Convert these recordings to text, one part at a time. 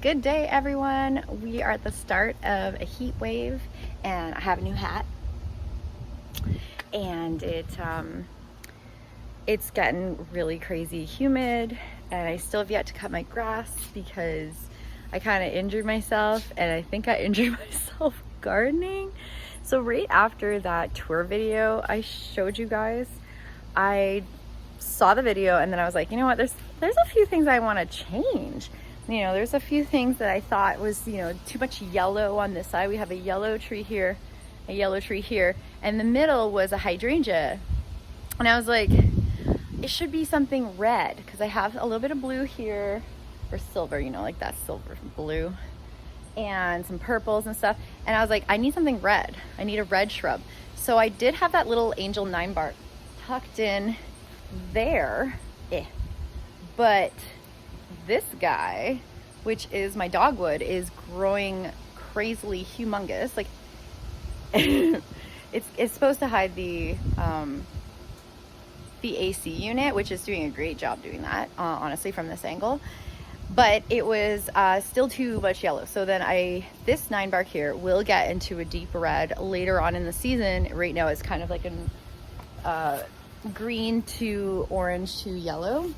Good day, everyone. We are at the start of a heat wave, and I have a new hat. And it's getting really crazy humid, and I still have yet to cut my grass because I kind of injured myself, and I think I injured myself gardening. So right after that tour video I showed you guys, I saw the video, and then I was like, you know what, there's a few things I want to change. You know, there's a few things that I thought was, too much yellow on this side. We have a yellow tree here, a yellow tree here, and the middle was a hydrangea. And I was like, it should be something red, because I have a little bit of blue here, or silver, like that silver blue, and some purples and stuff. And I was like, I need something red. I need a red shrub. So I did have that little angel 9-bark tucked in there. But this guy, which is my dogwood, is growing crazily humongous. Like it's supposed to hide the AC unit, which is doing a great job doing that, honestly, from this angle. But it was still too much yellow. So then this 9-bark here will get into a deep red later on in the season. Right now it's kind of like a green to orange to yellow.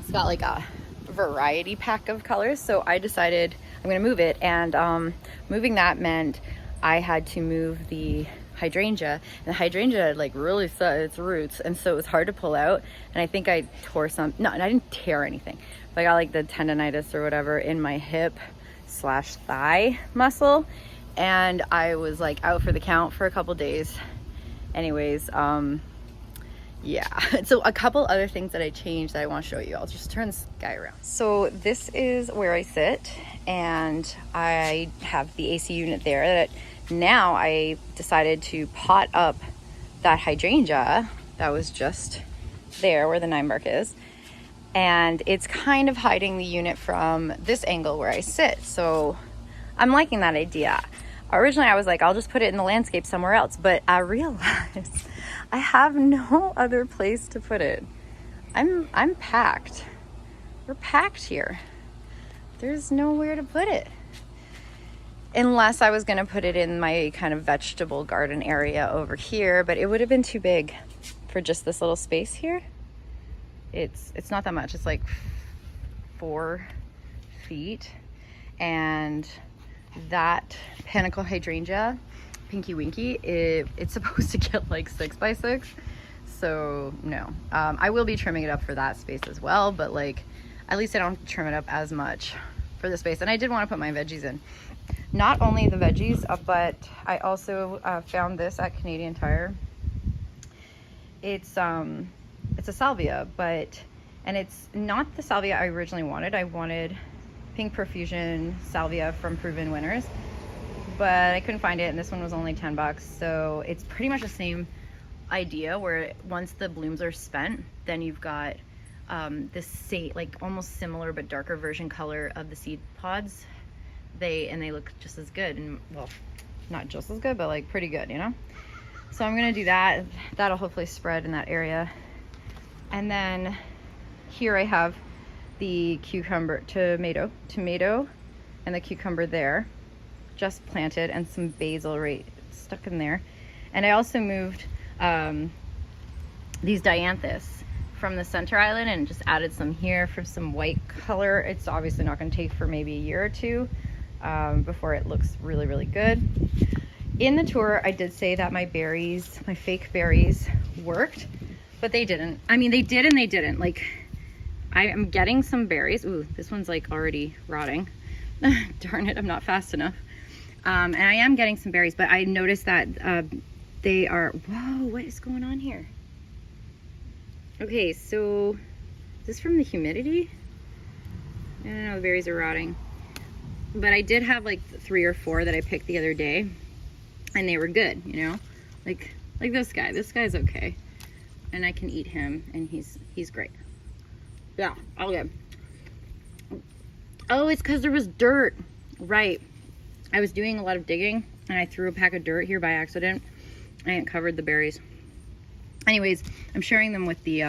It's got like a variety pack of colors, so I decided I'm gonna move it, and moving that meant I had to move the hydrangea, and the hydrangea had like really set its roots, and so it was hard to pull out, and I think I tore I didn't tear anything, but I got like the tendonitis or whatever in my hip/thigh muscle, and I was like out for the count for a couple days. Anyways, yeah, so a couple other things that I changed that I want to show you. I'll just turn this guy around. So this is where I sit, and I have the AC unit there. That now I decided to pot up that hydrangea that was just there where the 9-bark is, and it's kind of hiding the unit from this angle where I sit. So I'm liking that idea. Originally I was like, I'll just put it in the landscape somewhere else, but I realized I have no other place to put it. I'm packed. We're packed here. There's nowhere to put it. Unless I was gonna put it in my kind of vegetable garden area over here, but it would have been too big for just this little space here. It's not that much. It's like 4 feet, and that panicle hydrangea, Pinky Winky, it's supposed to get like 6 by 6, so no. I will be trimming it up for that space as well, but like at least I don't have to trim it up as much for the space. And I did want to put my veggies in, not only the veggies, but I also found this at Canadian Tire. It's a salvia, and it's not the salvia I originally wanted. I wanted Pink Profusion salvia from Proven Winners, but I couldn't find it, and this one was only $10. So it's pretty much the same idea, where once the blooms are spent, then you've got this like almost similar but darker version color of the seed pods. They look just as good, and well, not just as good, but like pretty good, So I'm gonna do that. That'll hopefully spread in that area. And then here I have the tomato, and the cucumber there, just planted, and some basil right stuck in there. And I also moved these dianthus from the center island and just added some here for some white color. It's obviously not going to take for maybe a year or two before it looks really, really good. In the tour, I did say that my fake berries worked, but they didn't. I mean, they did and they didn't. Like, I am getting some berries. Ooh, this one's like already rotting. Darn it, I'm not fast enough. And I am getting some berries, but I noticed that they are, whoa, what is going on here? Okay, so is this from the humidity? I don't know, the berries are rotting. But I did have like 3 or 4 that I picked the other day, and they were good, like this guy. This guy's okay, and I can eat him, and he's great. Yeah, okay. Oh, it's because there was dirt. Right. I was doing a lot of digging, and I threw a pack of dirt here by accident, and it covered the berries. Anyways, I'm sharing them with the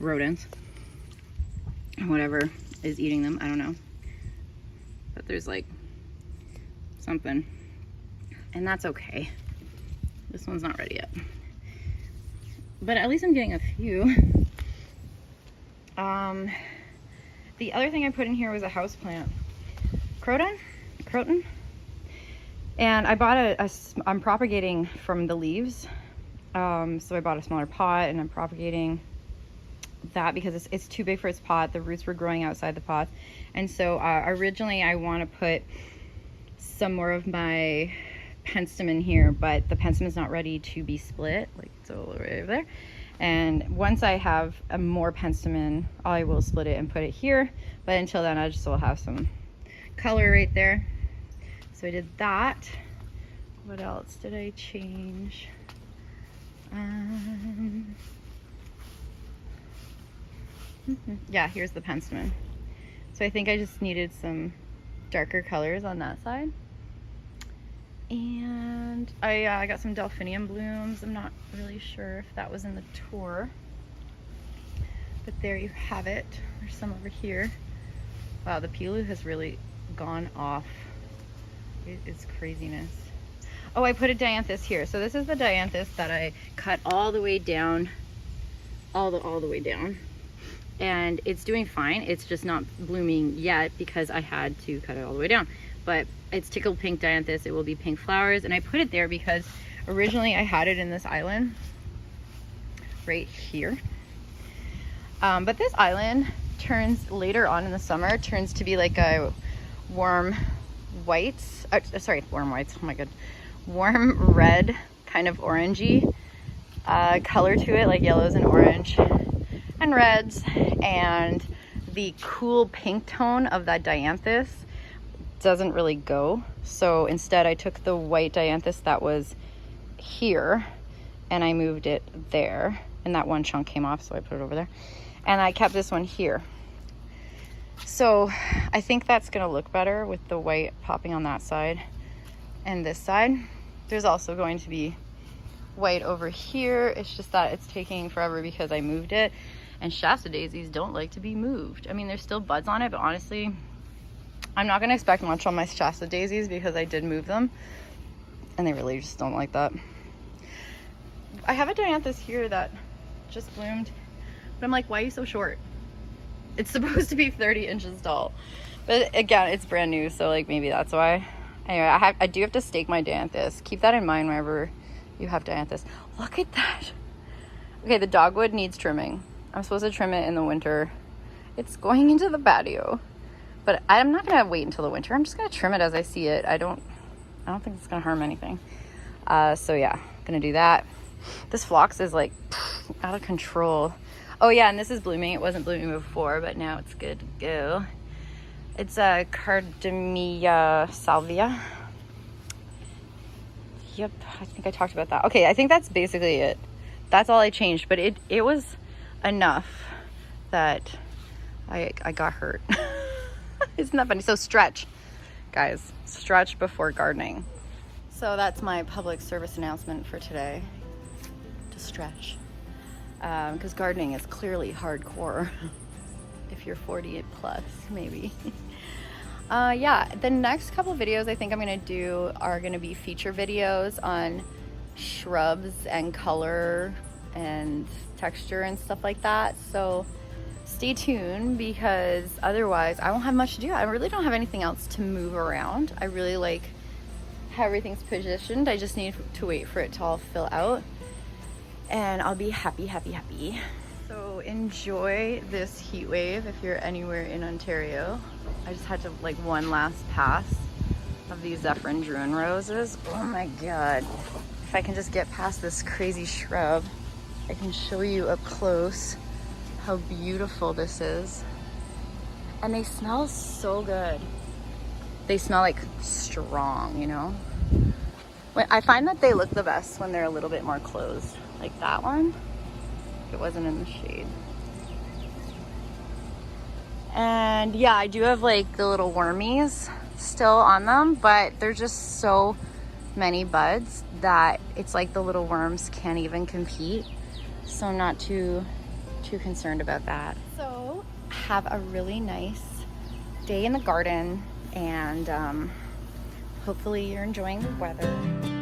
rodents. whatever is eating them. I don't know. But there's like something. And that's okay. This one's not ready yet. But at least I'm getting a few. The other thing I put in here was a house plant. Croton. And I bought I'm propagating from the leaves. So I bought a smaller pot and I'm propagating that because it's too big for its pot. The roots were growing outside the pot. And so originally I want to put some more of my penstemon here, but the penstemon is not ready to be split, like so right over there. And once I have a more penstemon, I will split it and put it here. But until then, I just will have some color right there. So I did that. What else did I change? Yeah, here's the penstemon. So I think I just needed some darker colors on that side. And I got some delphinium blooms. I'm not really sure if that was in the tour, but there you have it. There's some over here. Wow, the pilu has really gone off. It's craziness. Oh, I put a dianthus here. So this is the dianthus that I cut all the way down, all the way down. And it's doing fine. It's just not blooming yet because I had to cut it all the way down. But it's tickled pink dianthus. It will be pink flowers. And I put it there because originally I had it in this island right here. But this island turns later on in the summer, turns to be like a warm whites. Warm whites. Oh my god. Warm red, kind of orangey color to it, like yellows and orange and reds. And the cool pink tone of that dianthus doesn't really go. So instead I took the white dianthus that was here and I moved it there, and that one chunk came off, so I put it over there, and I kept this one here. So I think that's gonna look better with the white popping on that side and this side. There's also going to be white over here. It's just that it's taking forever because I moved it, and Shasta daisies don't like to be moved. I mean, there's still buds on it, but honestly I'm not going to expect much on my Shasta daisies because I did move them and they really just don't like that. I have a dianthus here that just bloomed, but I'm like, why are you so short? It's supposed to be 30 inches tall, but again, it's brand new, so like maybe that's why. Anyway, I do have to stake my dianthus. Keep that in mind whenever you have dianthus. Look at that. Okay, the dogwood needs trimming. I'm supposed to trim it in the winter. It's going into the patio. But I'm not gonna wait until the winter. I'm just gonna trim it as I see it. I don't think it's gonna harm anything. So yeah, gonna do that. This phlox is like out of control. Oh yeah, and this is blooming. It wasn't blooming before, but now it's good to go. It's a Cardamia salvia. Yep, I think I talked about that. Okay, I think that's basically it. That's all I changed, but it was enough that I got hurt. Isn't that funny? So stretch, guys, stretch before gardening. So that's my public service announcement for today, to stretch, because gardening is clearly hardcore if you're 40 plus, maybe. Yeah, the next couple of videos I think I'm gonna do are gonna be feature videos on shrubs and color and texture and stuff like that. So stay tuned, because otherwise I won't have much to do. I really don't have anything else to move around. I really like how everything's positioned. I just need to wait for it to all fill out and I'll be happy. So enjoy this heat wave if you're anywhere in Ontario. I just had to like one last pass of these Zephyrin Druin roses. Oh my god. If I can just get past this crazy shrub, I can show you up close how beautiful this is. And they smell so good. They smell like strong, you know? I find that they look the best when they're a little bit more closed. Like that one, if it wasn't in the shade. And yeah, I do have like the little wormies still on them, but they're just so many buds that it's like the little worms can't even compete. So I'm not too concerned about that. So have a really nice day in the garden, and hopefully you're enjoying the weather.